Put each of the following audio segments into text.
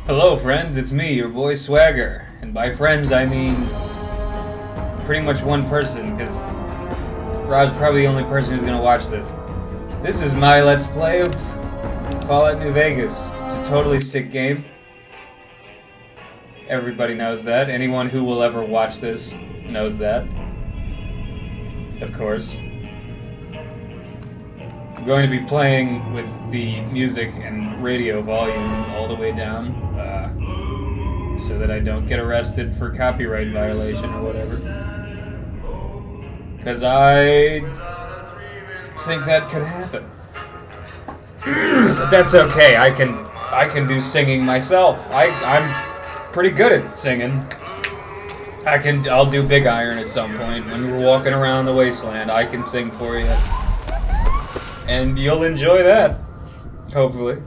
Hello friends, it's me, your boy Swagger. And by friends I mean pretty much one person, because Rob's probably the only person who's gonna watch this. This is my Let's Play of Fallout New Vegas. It's a totally sick game. Everybody knows that. Anyone who will ever watch this knows that. Of course. I'm going to be playing with the music and radio volume all the way down, so that I don't get arrested for copyright violation or whatever. Because I think that could happen. But that's okay. I can do singing myself. I'm pretty good at singing. I'll do Big Iron at some point. When we're walking around the wasteland, I can sing for you. And you'll enjoy that. Hopefully.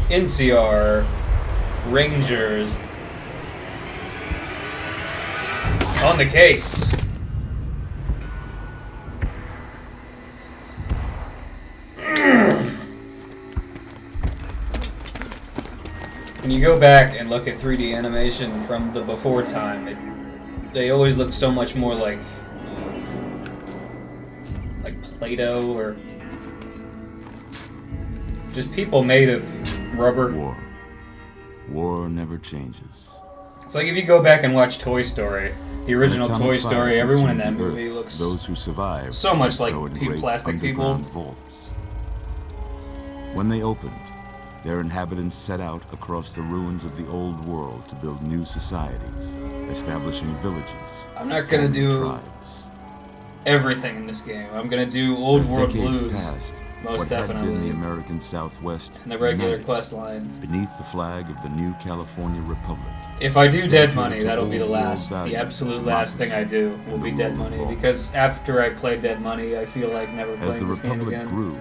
NCR Rangers on the case. When you go back and look at 3D animation from the before time, they always look so much more like Play-Doh or just people made of rubber. War never changes. It's like if you go back and watch Toy Story, the original Toy Story, everyone in that movie looks those who survived so much like plastic people. Vaults. When they opened, their inhabitants set out across the ruins of the old world to build new societies, establishing villages. I'm not gonna do tribes. Everything in this game. I'm gonna do old world blues. Passed, most what definitely. Had been the American Southwest and the regular quest line. Beneath the flag of the new California Republic. If I do Dead Money, that'll be the absolute last thing I do will be Dead Money, because after I play Dead Money, I feel like never playing this game again. As the Republic grew,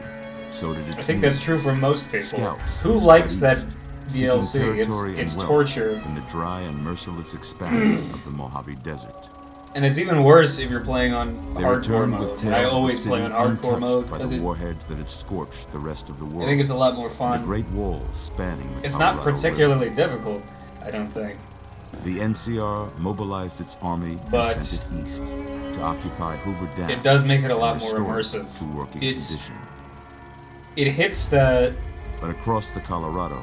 so did its I think that's true for most people. Scouts, who likes that DLC? It's torture. In the dry and merciless expanse of the Mojave Desert. And it's even worse if you're playing on hardcore mode. And I always play on hardcore mode because the warheads that had scorched the rest of the world. I think it's a lot more fun. The Great Wall spanning the It's Colorado not particularly difficult, I don't think. The NCR mobilized its army and sent it east to occupy Hoover Dam. It does make it a lot more immersive. To working condition. It hits the. But across the Colorado,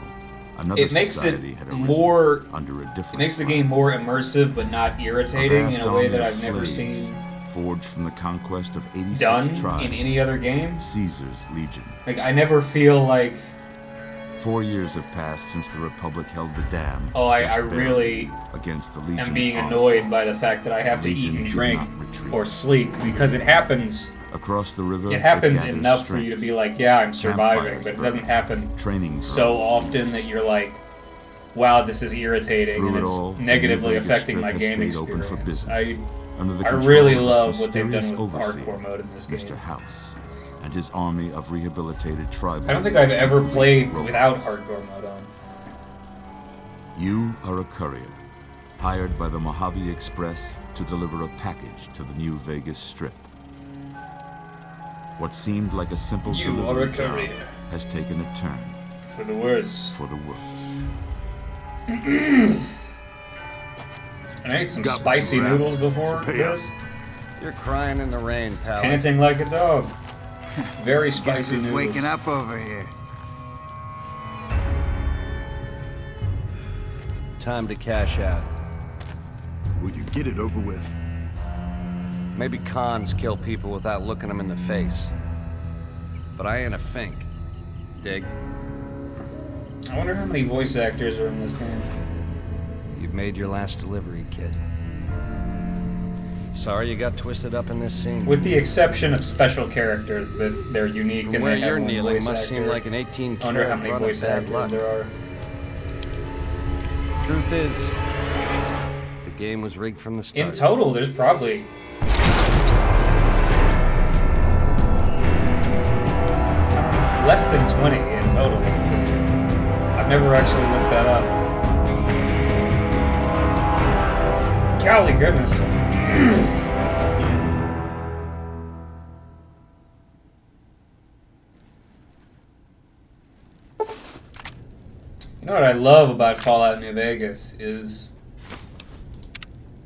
another it makes society it had more under a different. It makes the game more immersive, but not irritating in a way that I've never seen. Forged from the conquest of 86 done tribes in any other game. Caesar's Legion. Like I never feel like. 4 years have passed since the Republic held the dam. Oh, I really against the Legion's am being annoyed by the fact that I have to eat and drink or sleep because it happens. Across the river, it happens enough for you to be like, yeah, I'm surviving, but it doesn't happen so often that you're like, wow, this is irritating and it's negatively affecting my game experience. I really love what they've done with hardcore mode in this game. Mr. House and his army of rehabilitated tribals. I don't think I've ever played without hardcore mode on. You are a courier, hired by the Mojave Express to deliver a package to the New Vegas Strip. What seemed like a simple delivery job has taken a turn. For the worse. For the worse. And I ate some spicy noodles before this. You're crying in the rain, pal. Panting like a dog. Very spicy noodles. Waking up over here. Time to cash out. Will you get it over with? Maybe cons kill people without looking them in the face. But I ain't a fink. Dig? I wonder how many voice actors are in this game. You've made your last delivery, kid. Sorry you got twisted up in this scene. With the exception of special characters, that they're unique and where they have you're one kneeling voice must actor. seem like an 18 I wonder how many run voice of bad actors luck. there are. Truth is, the game was rigged from the start. In total, there's probably less than 20 in total. I've never actually looked that up. Golly goodness. know what I love about Fallout New Vegas is,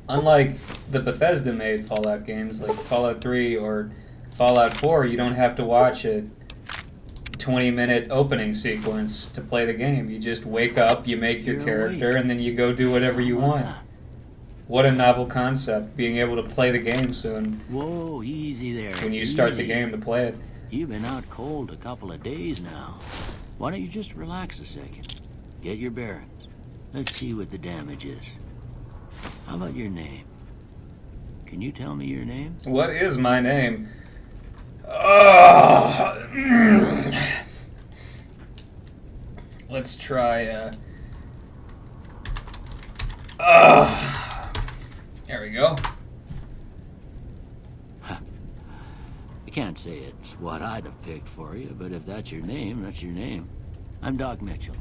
unlike the Bethesda-made Fallout games like Fallout 3 or Fallout 4, you don't have to watch a 20-minute opening sequence to play the game. You just wake up, you make your character, and then you go do whatever you want. What a novel concept, being able to play the game soon. Whoa, easy there. When you start the game to play it. You've been out cold a couple of days now. Why don't you just relax a second? Get your bearings. Let's see what the damage is. How about your name? Can you tell me your name? What is my name? Let's try, there we go. I can't say it's what I'd have picked for you, but if that's your name, that's your name. I'm Doc Mitchell.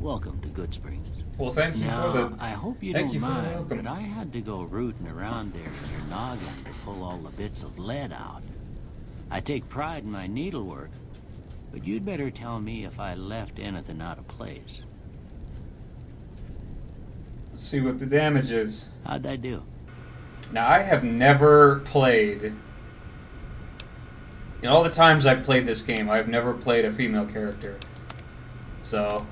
Welcome to Goodsprings. Well, thank you now, for the... I hope you thank don't you for the mind, welcome. but I had to go rooting around there in your noggin to pull all the bits of lead out. I take pride in my needlework, but you'd better tell me if I left anything out of place. Let's see what the damage is. How'd I do? Now, I have never played... In all the times I've played this game, I've never played a female character. So...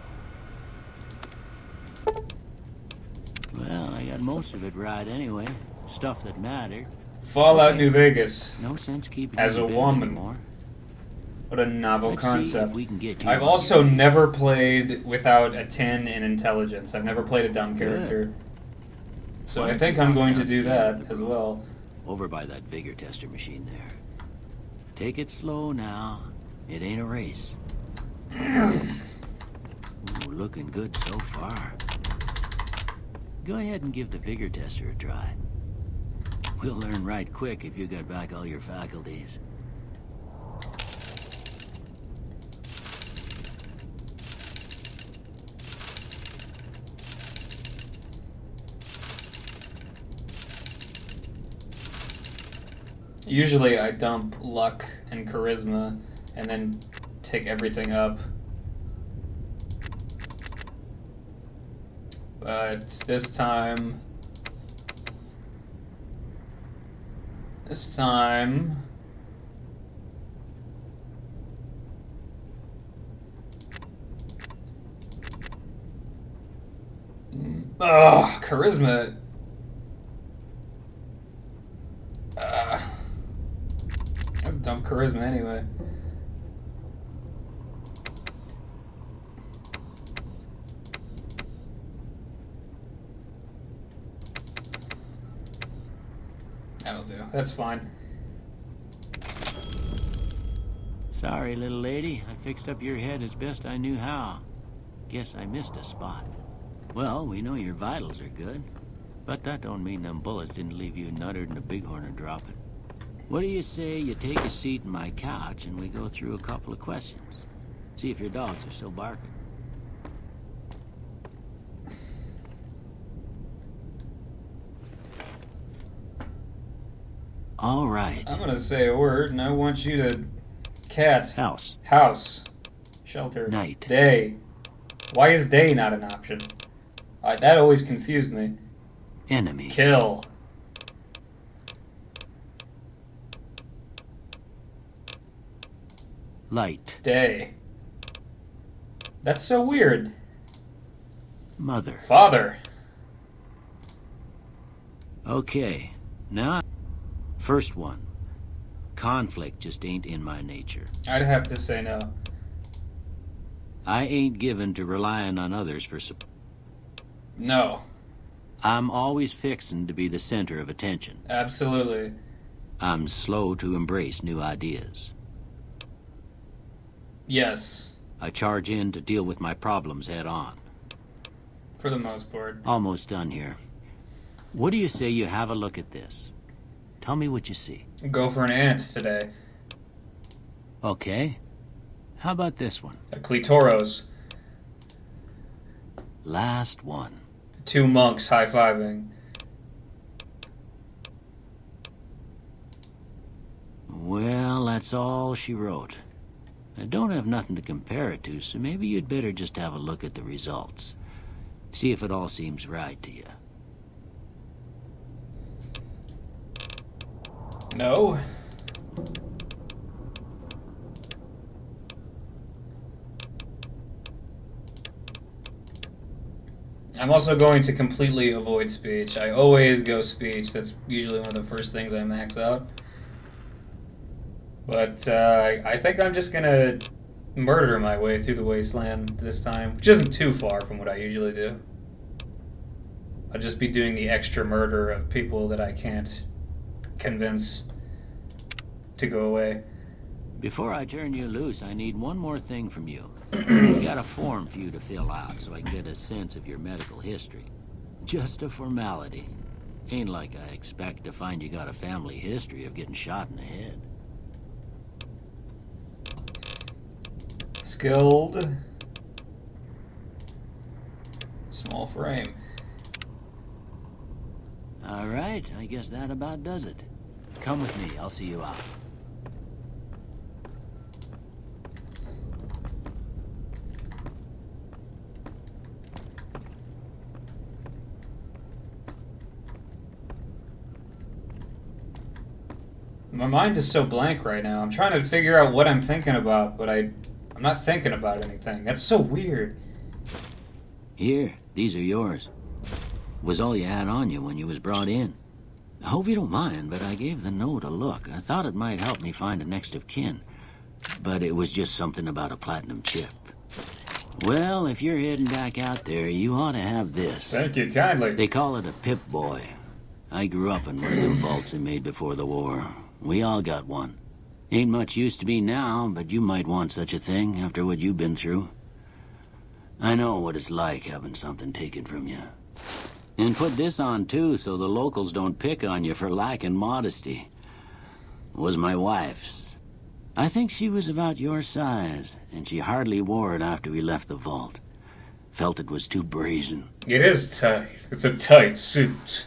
Well, I got most of it right anyway. Stuff that mattered. Fallout Okay. New Vegas. No sense keeping As you a in bed woman. anymore. What a novel Let's see concept. if we can get you I've on also your feet. never played without a 10 in intelligence. I've never played a dumb character. So Why I don't think you I'm walk going to down do to the end that of the as room, well. Over by that vigor tester machine there. Take it slow now. It ain't a race. Ooh, looking good so far. Go ahead and give the vigor tester a try. We'll learn right quick if you got back all your faculties. Usually I dump luck and charisma and then take everything up. But this time... Ugh, charisma... That's dumb charisma anyway. That'll do. That's fine. Sorry, little lady. I fixed up your head as best I knew how. Guess I missed a spot. Well, we know your vitals are good. But that don't mean them bullets didn't leave you nuttered and a bighorn are dropping. What do you say you take a seat in my couch and we go through a couple of questions? See if your dogs are still barking. All right. I'm gonna say a word, and I want you to... Cat. House. House. Shelter. Night. Day. Why is day not an option? That always confused me. Enemy. Kill. Light. Day. That's so weird. Mother. Father. Okay. Now, first one. Conflict just ain't in my nature. I'd have to say no. I ain't given to relying on others for support. No. I'm always fixin' to be the center of attention. Absolutely. I'm slow to embrace new ideas. Yes. I charge in to deal with my problems head on. For the most part. Almost done here. What do you say you have a look at this? Tell me what you see. Go for an ant today. Okay. How about this one? A clitoros. Last one. Two monks high-fiving. Well, that's all she wrote. I don't have nothing to compare it to, so maybe you'd better just have a look at the results. See if it all seems right to you. No. I'm also going to completely avoid speech. I always go speech. That's usually one of the first things I max out. But I think I'm just gonna murder my way through the wasteland this time, which isn't too far from what I usually do. I'll just be doing the extra murder of people that I can't convince to go away. Before I turn you loose, I need one more thing from you. I got a form for you to fill out so I can get a sense of your medical history. Just a formality. Ain't like I expect to find you got a family history of getting shot in the head. Skilled. Small frame. All right, I guess that about does it. Come with me, I'll see you out. My mind is so blank right now. I'm trying to figure out what I'm thinking about, but I'm not thinking about anything. That's so weird. Here, these are yours. Was all you had on you when you was brought in. I hope you don't mind, but I gave the note a look. I thought it might help me find a next of kin. But it was just something about a platinum chip. Well, if you're heading back out there, you ought to have this. Thank you kindly. They call it a Pip-Boy. I grew up in one of them vaults they made before the war. We all got one. Ain't much use to me now, but you might want such a thing after what you've been through. I know what it's like having something taken from you. And put this on, too, so the locals don't pick on you for lacking modesty. It was my wife's. I think she was about your size, and she hardly wore it after we left the vault. Felt it was too brazen. It is tight. It's a tight suit.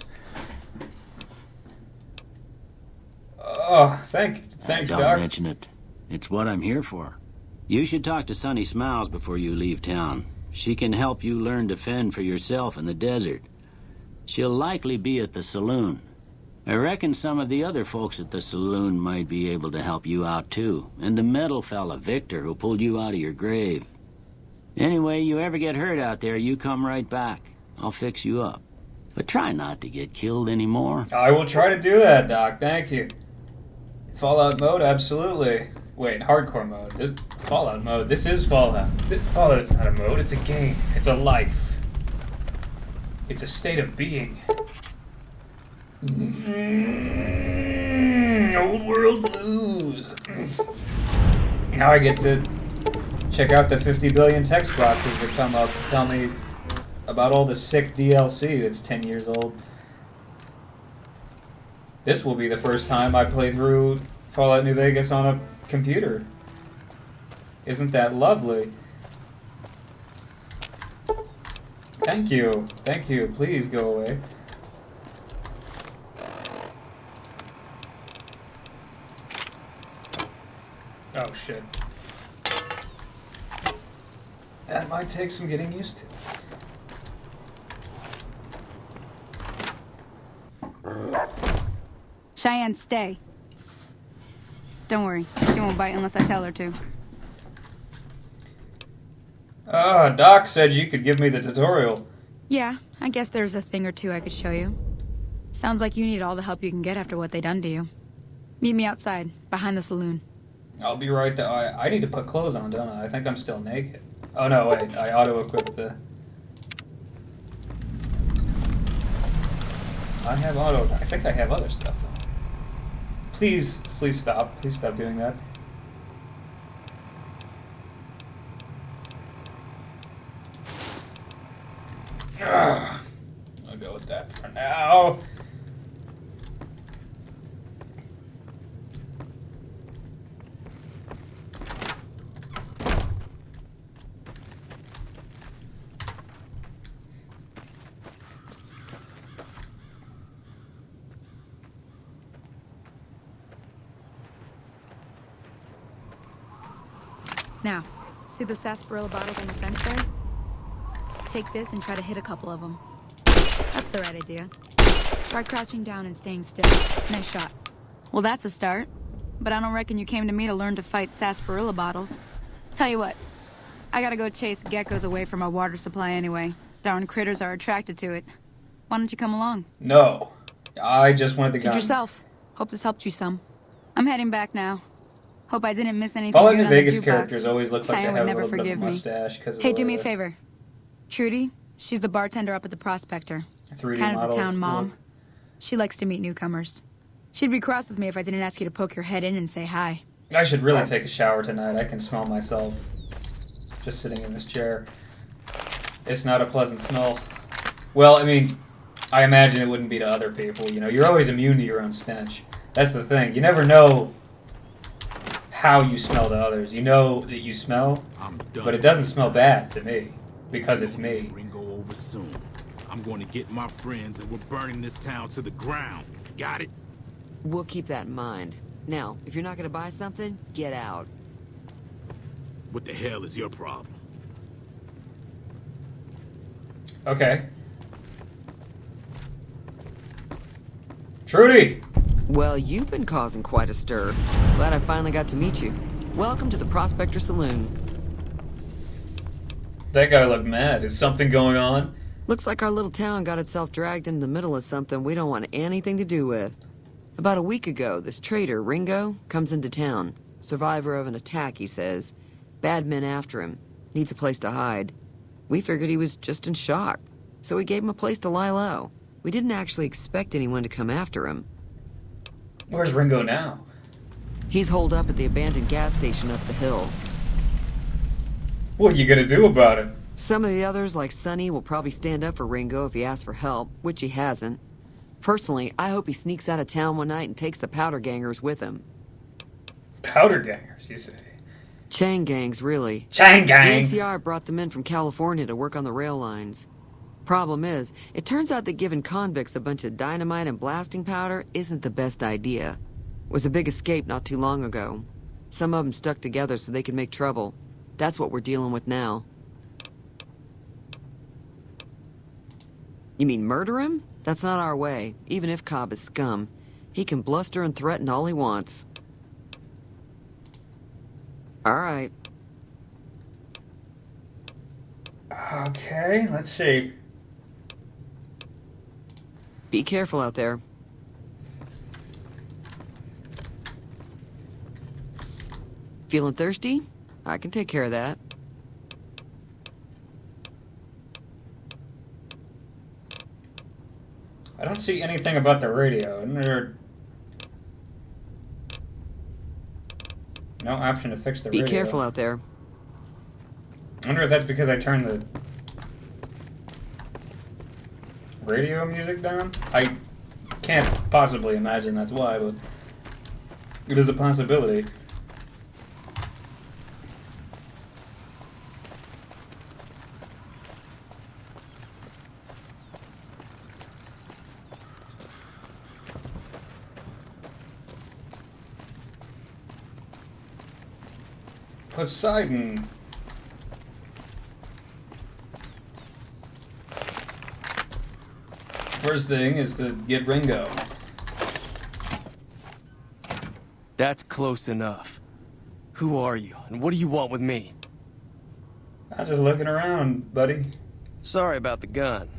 Oh, thanks, Don't Doc. mention it. It's what I'm here for. You should talk to Sunny Smiles before you leave town. She can help you learn to fend for yourself in the desert. She'll likely be at the saloon. I reckon some of the other folks at the saloon might be able to help you out too. And the metal fella, Victor, who pulled you out of your grave. Anyway, you ever get hurt out there, you come right back. I'll fix you up. But try not to get killed anymore. I will try to do that, Doc. Thank you. Fallout mode, absolutely. Wait, hardcore mode. This Fallout mode. This is Fallout. Fallout's not a mode. It's a game. It's a life. It's a state of being. Old world blues. Now I get to check out the 50 billion text boxes that come up to tell me about all the sick DLC that's 10 years old. This will be the first time I play through Fallout New Vegas on a computer. Isn't that lovely? Thank you. Thank you. Please go away. Oh, shit. That might take some getting used to. Cheyenne, stay. Don't worry. She won't bite unless I tell her to. Doc said you could give me the tutorial. Yeah, I guess there's a thing or two I could show you. Sounds like you need all the help you can get after what they done to you. Meet me outside, behind the saloon. I'll be right there. I need to put clothes on, don't I? I think I'm still naked. Oh no, wait. I auto-equipped the... I have auto... I think I have other stuff, though. Please stop. Please stop doing that. I'll go with that for now. Now, see the sarsaparilla bottles on the fence there? Take this and try to hit a couple of them. That's the right idea. Try crouching down and staying still. Nice shot. Well, that's a start. But I don't reckon you came to me to learn to fight sarsaparilla bottles. Tell you what, I gotta go chase geckos away from our water supply anyway. Darn critters are attracted to it. Why don't you come along? No. I just wanted the Suit gun. yourself. Hope this helped you some. I'm heading back now. Hope I didn't miss anything Following good the on Vegas the jukebox. characters always look like they Cheyenne have would a never little bit of a forgive me. mustache. Cause Hey, do me a favor. Trudy, she's the bartender up at the Prospector. 3D Kind of the models. town mom. She likes to meet newcomers. She'd be cross with me if I didn't ask you to poke your head in and say hi. I should really take a shower tonight. I can smell myself just sitting in this chair. It's not a pleasant smell. Well, I mean, I imagine it wouldn't be to other people. You know, you're always immune to your own stench. That's the thing. You never know how you smell to others. You know that you smell, but it doesn't smell bad to me because it's me. Ringo over soon. I'm going to get my friends and we're burning this town to the ground. Got it? We'll keep that in mind. Now, if you're not gonna buy something, get out. What the hell is your problem? Okay. Trudy! Well, you've been causing quite a stir. Glad I finally got to meet you. Welcome to the Prospector Saloon. That guy looked mad. Is something going on? Looks like our little town got itself dragged into the middle of something we don't want anything to do with. About a week ago, this traitor, Ringo, comes into town. Survivor of an attack, he says. Bad men after him. Needs a place to hide. We figured he was just in shock, so we gave him a place to lie low. We didn't actually expect anyone to come after him. Where's Ringo now? He's holed up at the abandoned gas station up the hill. What are you gonna do about it? Some of the others, like Sonny, will probably stand up for Ringo if he asks for help, which he hasn't. Personally, I hope he sneaks out of town one night and takes the powder gangers with him. Powder gangers, you say? Chain gangs, really. Chain gang! The NCR brought them in from California to work on the rail lines. Problem is, it turns out that giving convicts a bunch of dynamite and blasting powder isn't the best idea. It was a big escape not too long ago. Some of them stuck together so they could make trouble. That's what we're dealing with now. You mean murder him? That's not our way, even if Cobb is scum. He can bluster and threaten all he wants. All right. Okay, let's see. Be careful out there. Feeling thirsty? I can take care of that. I don't see anything about the radio. Isn't there no option to fix the Be radio? careful out there. I wonder if that's because I turned the radio music down? I can't possibly imagine that's why, but it is a possibility. Poseidon. First thing is to get Ringo. That's close enough. Who are you, and what do you want with me? I'm just looking around, buddy. Sorry about the gun.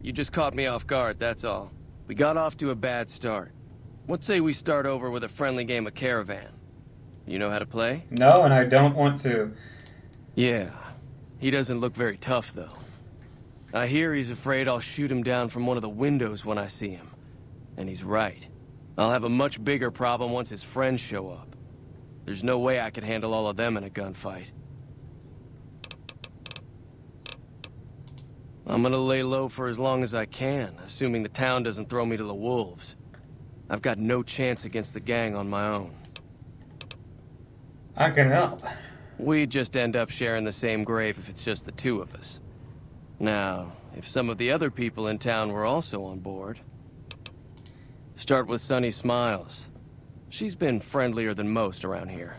You just caught me off guard, that's all. We got off to a bad start. What say we start over with a friendly game of Caravan? You know how to play? No, and I don't want to. Yeah. He doesn't look very tough, though. I hear he's afraid I'll shoot him down from one of the windows when I see him. And he's right. I'll have a much bigger problem once his friends show up. There's no way I could handle all of them in a gunfight. I'm gonna lay low for as long as I can, assuming the town doesn't throw me to the wolves. I've got no chance against the gang on my own. I can help. We'd just end up sharing the same grave if it's just the two of us. Now, if some of the other people in town were also on board... Start with Sunny Smiles. She's been friendlier than most around here.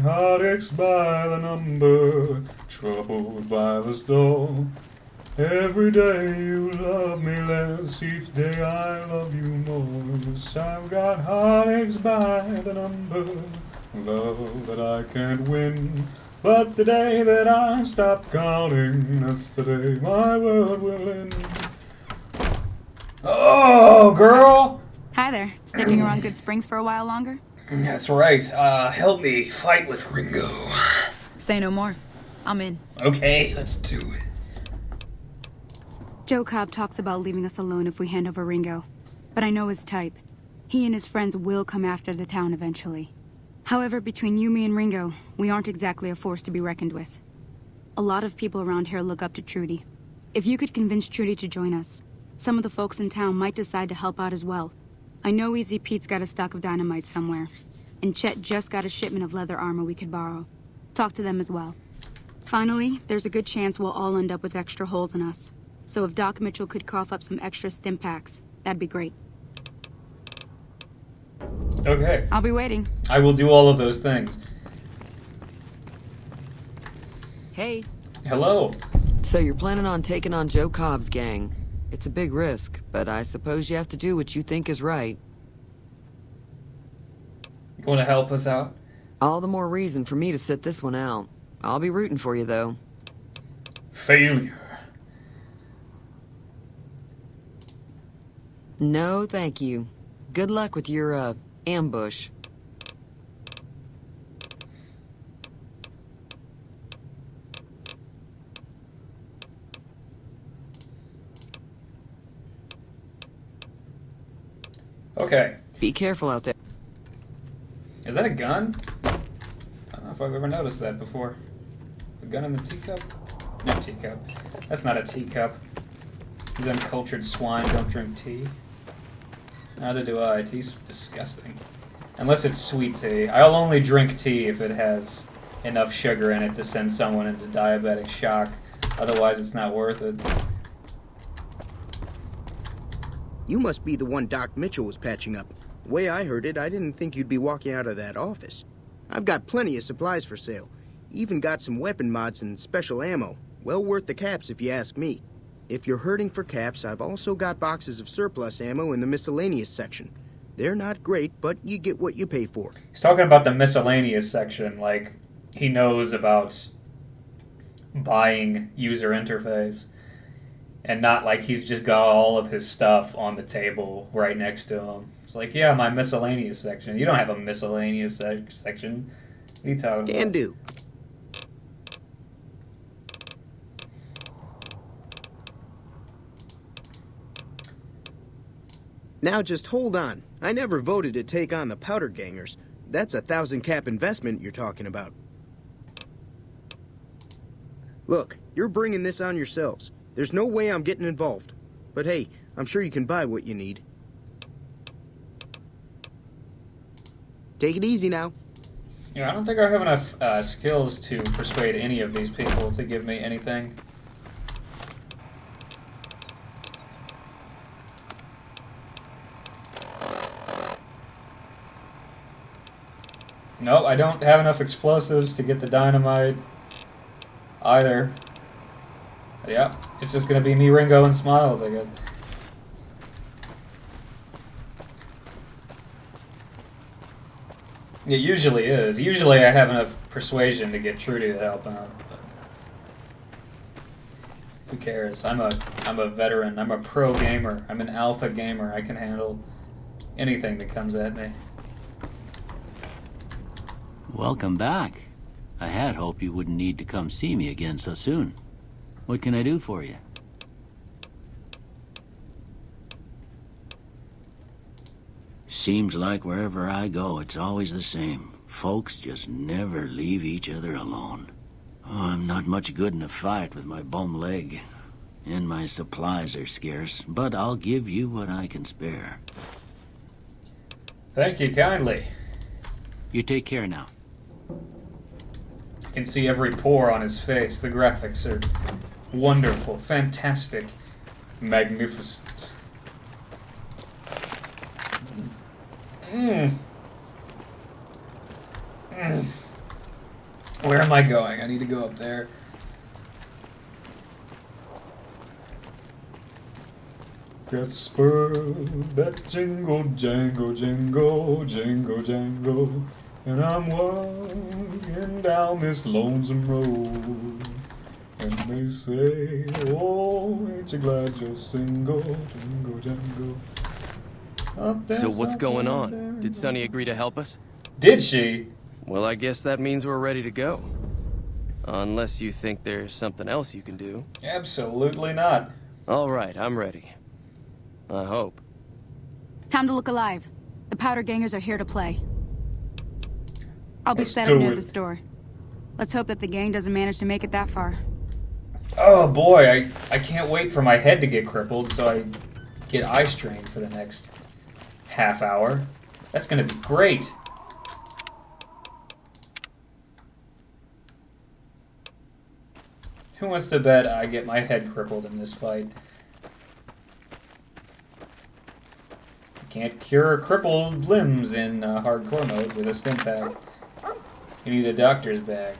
Heartaches by the number, troubled by the storm. Every day you love me less, each day I love you more. Yes, I've got heartaches by the number, love that I can't win. But the day that I stop counting, that's the day my world will end. Oh, girl! Hi there. Sticking around Goodsprings for a while longer? That's right. Help me fight with Ringo. Say no more. I'm in. Okay, let's do it. Joe Cobb talks about leaving us alone if we hand over Ringo. But I know his type. He and his friends will come after the town eventually. However, between you, me, and Ringo, we aren't exactly a force to be reckoned with. A lot of people around here look up to Trudy. If you could convince Trudy to join us, some of the folks in town might decide to help out as well. I know Easy Pete's got a stock of dynamite somewhere, and Chet just got a shipment of leather armor we could borrow. Talk to them as well. Finally, there's a good chance we'll all end up with extra holes in us. So if Doc Mitchell could cough up some extra stim packs, that'd be great. Okay. I'll be waiting. I will do all of those things. Hey. Hello. So you're planning on taking on Joe Cobb's gang. It's a big risk, but I suppose you have to do what you think is right. You want to help us out? All the more reason for me to sit this one out. I'll be rooting for you, though. Failure. No, thank you. Good luck with your, ambush. Okay. Be careful out there. Is that a gun? I don't know if I've ever noticed that before. A gun in the teacup? No teacup. That's not a teacup. These uncultured swine don't drink tea. Neither do I. Tea's disgusting. Unless it's sweet tea. I'll only drink tea if it has enough sugar in it to send someone into diabetic shock. Otherwise, it's not worth it. You must be the one Doc Mitchell was patching up. The way I heard it, I didn't think you'd be walking out of that office. I've got plenty of supplies for sale. Even got some weapon mods and special ammo. Well worth the caps if you ask me. If you're hurting for caps, I've also got boxes of surplus ammo in the miscellaneous section. They're not great, but you get what you pay for. He's talking about the miscellaneous section, like he knows about buying user interface. And not like he's just got all of his stuff on the table right next to him. It's like, yeah, my miscellaneous section. You don't have a miscellaneous section. What are you talking about? Can do. Now just hold on. I never voted to take on the powder gangers. That's a 1,000 cap investment you're talking about. Look, you're bringing this on yourselves. There's no way I'm getting involved. But hey, I'm sure you can buy what you need. Take it easy now. Yeah, I don't think I have enough skills to persuade any of these people to give me anything. Nope, I don't have enough explosives to get the dynamite either. Yeah, it's just gonna be me, Ringo, and Smiles, I guess. It usually is. Usually I have enough persuasion to get Trudy to help out. But who cares? I'm a veteran. I'm a pro gamer. I'm an alpha gamer. I can handle anything that comes at me. Welcome back. I had hoped you wouldn't need to come see me again so soon. What can I do for you? Seems like wherever I go, it's always the same. Folks just never leave each other alone. Oh, I'm not much good in a fight with my bum leg. And my supplies are scarce, but I'll give you what I can spare. Thank you kindly. You take care now. You can see every pore on his face. The graphics are Wonderful, fantastic, magnificent. Where am I going? I need to go up there. Got spurs that jingle, jangle, jingle, jingle, jangle, and I'm walking down this lonesome road. And they say, oh, ain't you glad you're single, jingle, jangle. So what's going on? Did Sunny agree to help us? Did she? Well, I guess that means we're ready to go. Unless you think there's something else you can do. Absolutely not. All right, I'm ready. I hope. Time to look alive. The powder gangers are here to play. I'll be Let's set do up near it. the store. Let's hope that the gang doesn't manage to make it that far. Oh boy, I can't wait for my head to get crippled so I get eye strain for the next half hour. That's gonna be great. Who wants to bet I get my head crippled in this fight? You can't cure crippled limbs in hardcore mode with a stim pack. You need a doctor's bag.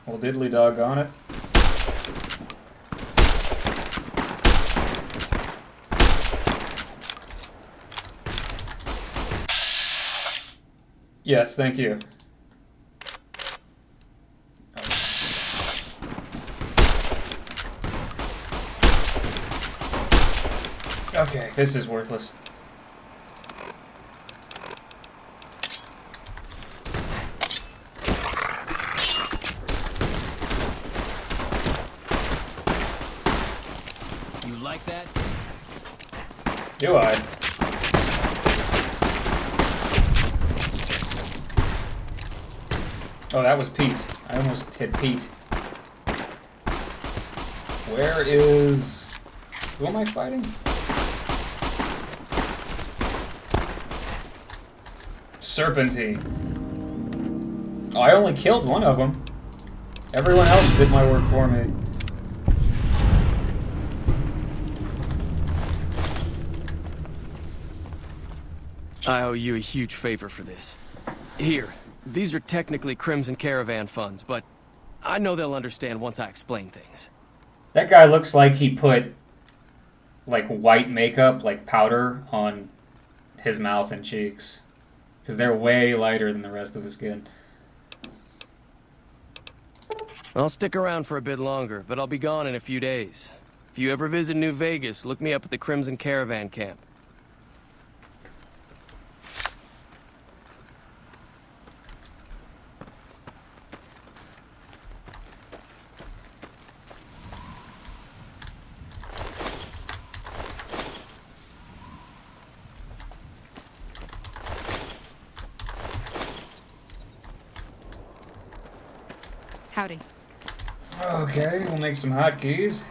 Well, diddly doggone it. Yes, thank you. Okay, this is worthless. You like that? Do I? Oh, that was Pete. I almost hit Pete. Where is... Who am I fighting? Serpentine. Oh, I only killed one of them. Everyone else did my work for me. I owe you a huge favor for this. Here, these are technically Crimson Caravan funds, but I know they'll understand once I explain things. That guy looks like he put, like, white makeup, like powder, on his mouth and cheeks. Because they're way lighter than the rest of the skin. I'll stick around for a bit longer, but I'll be gone in a few days. If you ever visit New Vegas, look me up at the Crimson Caravan camp. Howdy. Okay, we'll make some hotkeys.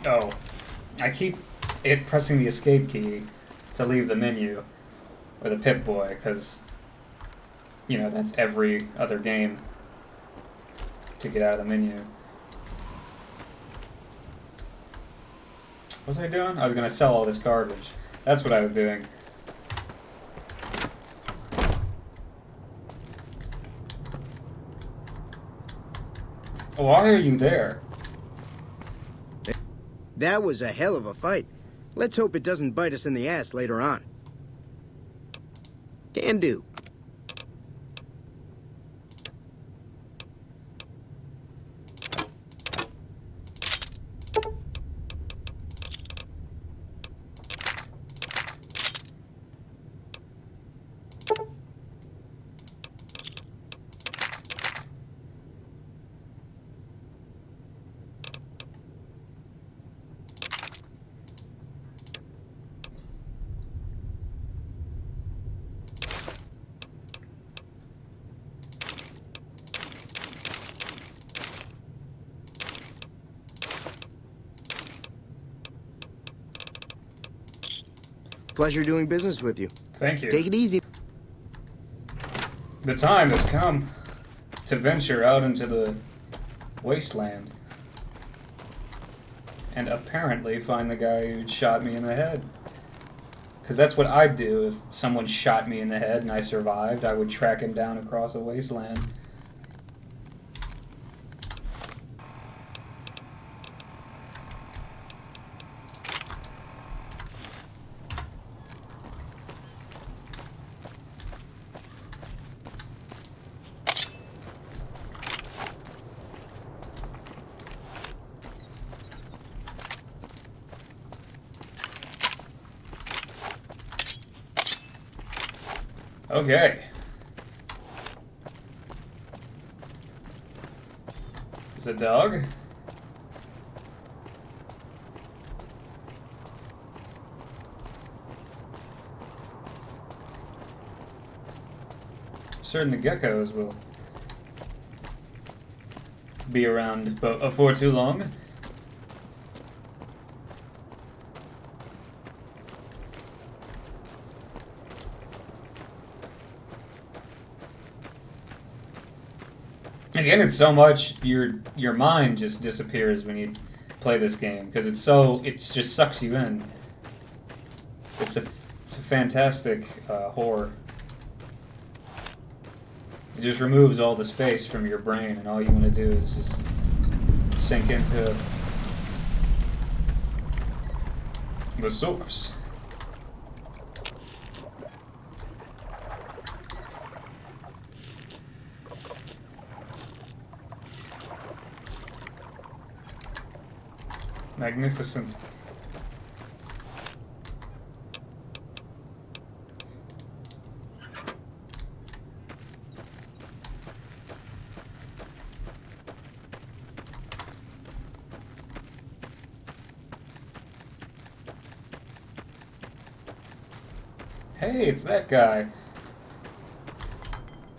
Oh, I keep pressing the escape key to leave the menu, or the Pip-Boy, because, you know, that's every other game to get out of the menu. What was I doing? I was going to sell all this garbage. That's what I was doing. Why are you there? That was a hell of a fight. Let's hope it doesn't bite us in the ass later on. Can do. Pleasure doing business with you. Thank you. Take it easy. The time has come to venture out into the wasteland and apparently find the guy who shot me in the head. Because that's what I'd do if someone shot me in the head and I survived. I would track him down across a wasteland. Okay. Is it a dog? Certain the geckos will be around before too long. Again, it's so much your mind just disappears when you play this game because it just sucks you in. It's a fantastic horror. It just removes all the space from your brain, and all you want to do is just sink into the source. Magnificent. Hey, it's that guy.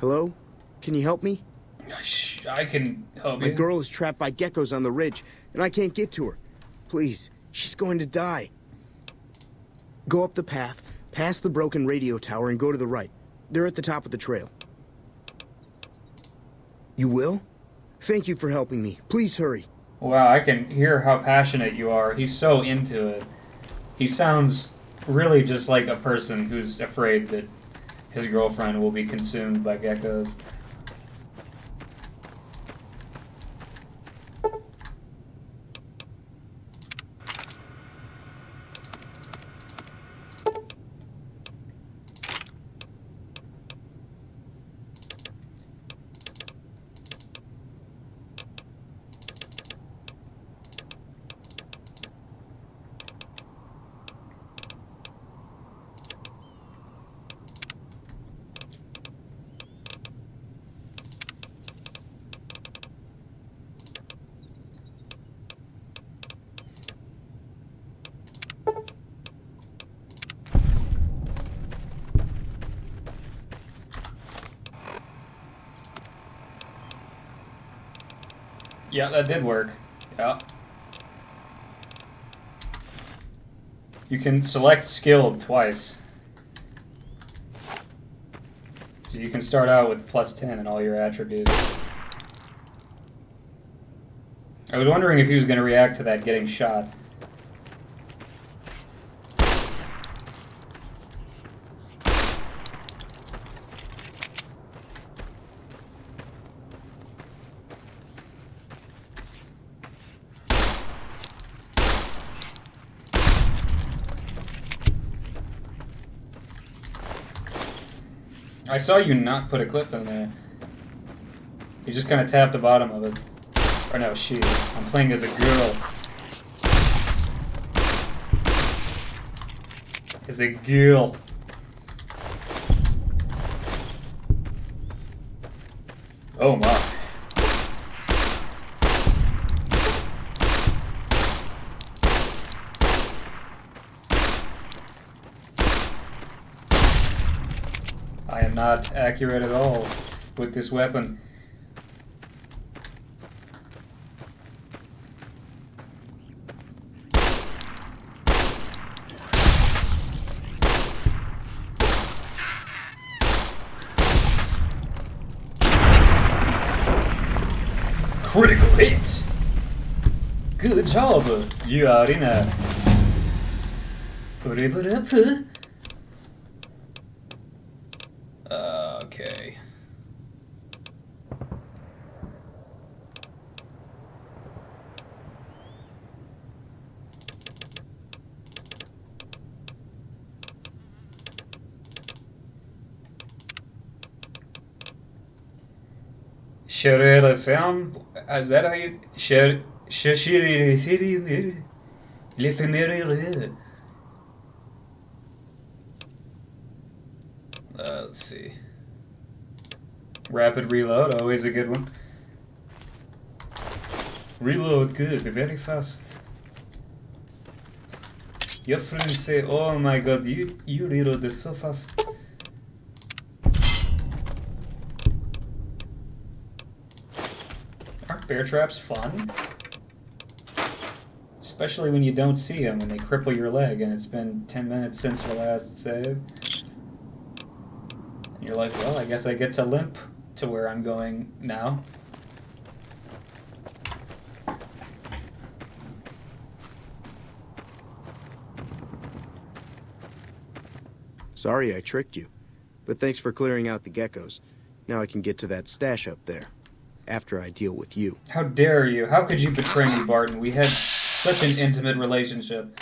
Hello? Can you help me? I can help My you. girl is trapped by geckos on the ridge, and I can't get to her. Please, she's going to die. Go up the path, past the broken radio tower, and go to the right. They're at the top of the trail. You will? Thank you for helping me. Please hurry. Wow, I can hear how passionate you are. He's so into it. He sounds really just like a person who's afraid that his girlfriend will be consumed by geckos. Yeah, that did work. Yeah. You can select skilled twice. So you can start out with +10 in all your attributes. I was wondering if he was going to react to that getting shot. I saw you not put a clip in there. You just kind of tapped the bottom of it. Or no, she. I'm playing as a girl. As a girl. Oh my. I am not accurate at all with this weapon. Critical hit! Good job! You are in a... Okay. Cherere ferme. Is that how you... L'éphéméride. Let's see. Rapid reload, always a good one. Reload good, very fast. Your friends say, oh my god, you reload so fast. Aren't bear traps fun? Especially when you don't see them, when they cripple your leg and it's been 10 minutes since your last save. And you're like, well, I guess I get to limp to where I'm going now. Sorry I tricked you, but thanks for clearing out the geckos. Now I can get to that stash up there, after I deal with you. How dare you? How could you betray me, Barton? We had such an intimate relationship.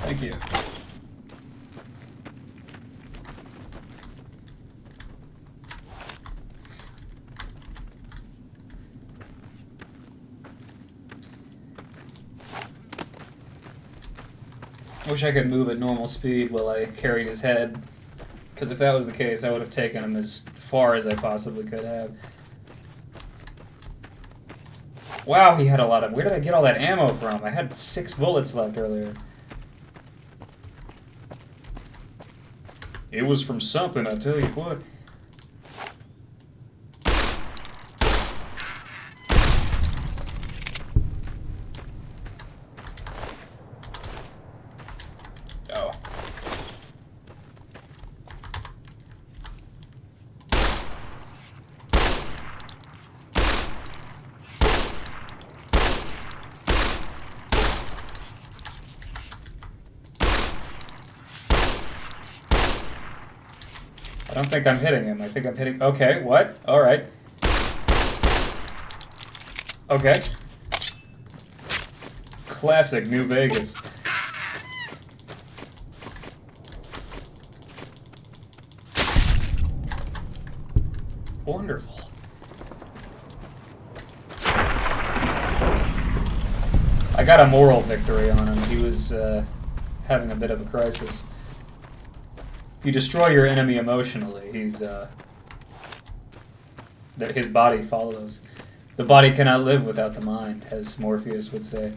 Thank you. I wish I could move at normal speed while I carried his head, because if that was the case, I would have taken him as far as I possibly could have. Wow, he had a lot of... Where did I get all that ammo from? I had 6 bullets left earlier. It was from something, I tell you what. Oh. I don't think I'm hitting him. I think I'm hitting... Okay, what? Alright. Okay. Classic New Vegas. Wonderful. I got a moral victory on him. He was having a bit of a crisis. If you destroy your enemy emotionally, his body follows. The body cannot live without the mind, as Morpheus would say.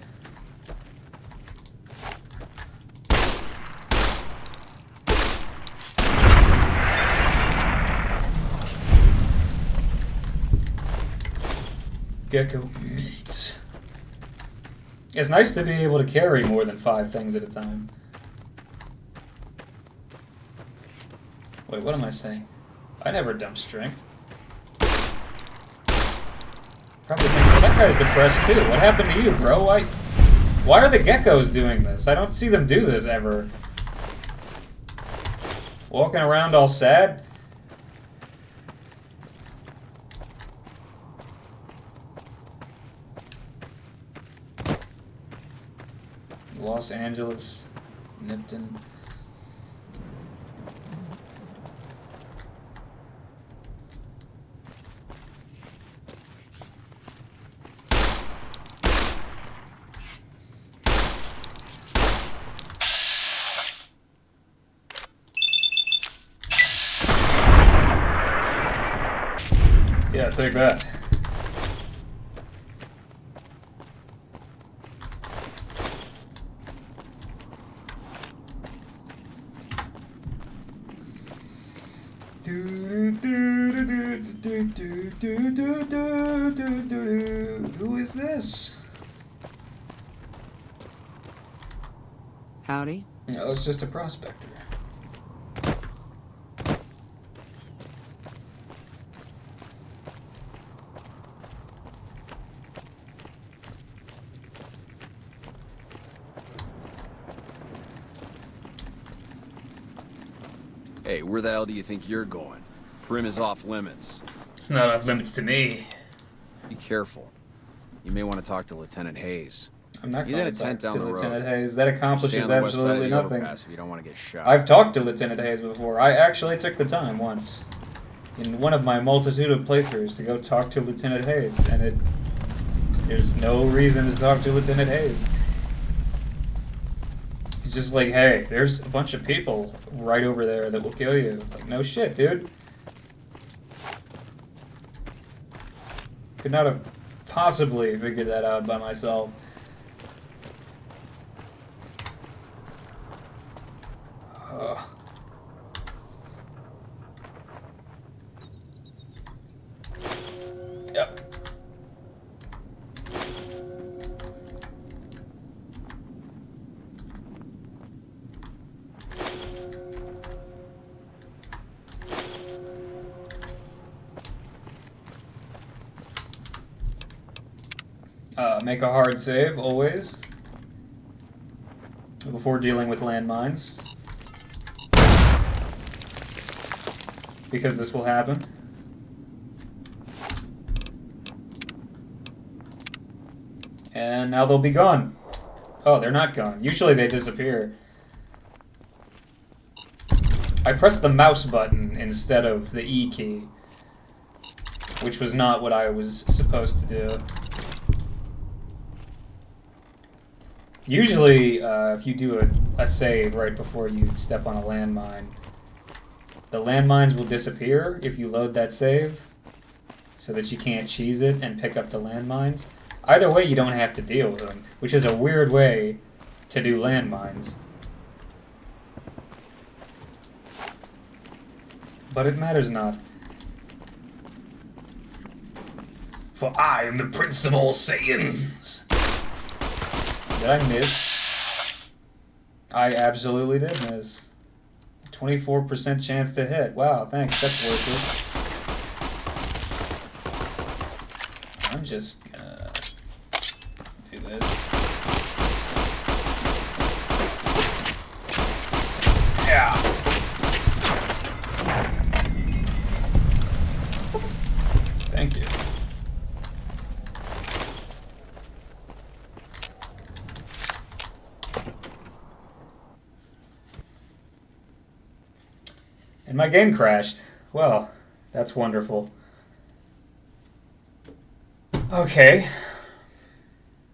Gecko meat. It's nice to be able to carry more than 5 things at a time. Wait, what am I saying? I never dump strength. Probably think, well, that guy's depressed too. What happened to you, bro? Why are the geckos doing this? I don't see them do this ever. Walking around all sad? Los Angeles, Nipton. Yeah, take that. Who is this? Howdy. No, it's just a prospector. Hey, where the hell do you think you're going? Prim is off limits. It's not off limits to me. Be careful. You may want to talk to Lieutenant Hayes. I'm not He's going in to a tent talk down to the Lieutenant road. Hayes. That accomplishes Stay on the west side of absolutely the nothing. overpass if you don't want to get shot. I've talked to Lieutenant Hayes before. I actually took the time once, in one of my multitude of playthroughs, to go talk to Lieutenant Hayes, and there's no reason to talk to Lieutenant Hayes. He's just like, hey, there's a bunch of people right over there that will kill you. Like, no shit, dude. Could not have possibly figured that out by myself. Yep. Make a hard save, always, before dealing with landmines, because this will happen. And now they'll be gone. Oh, they're not gone. Usually they disappear. I pressed the mouse button instead of the E key, which was not what I was supposed to do. Usually, if you do a save right before you step on a landmine, the landmines will disappear if you load that save, so that you can't cheese it and pick up the landmines. Either way, you don't have to deal with them, which is a weird way to do landmines. But it matters not. For I am the Prince of all Saiyans. Did I miss? I absolutely did miss. 24% chance to hit. Wow, thanks. That's worth it. I'm just gonna do this. Yeah. Thank you. And my game crashed. Well, that's wonderful. Okay.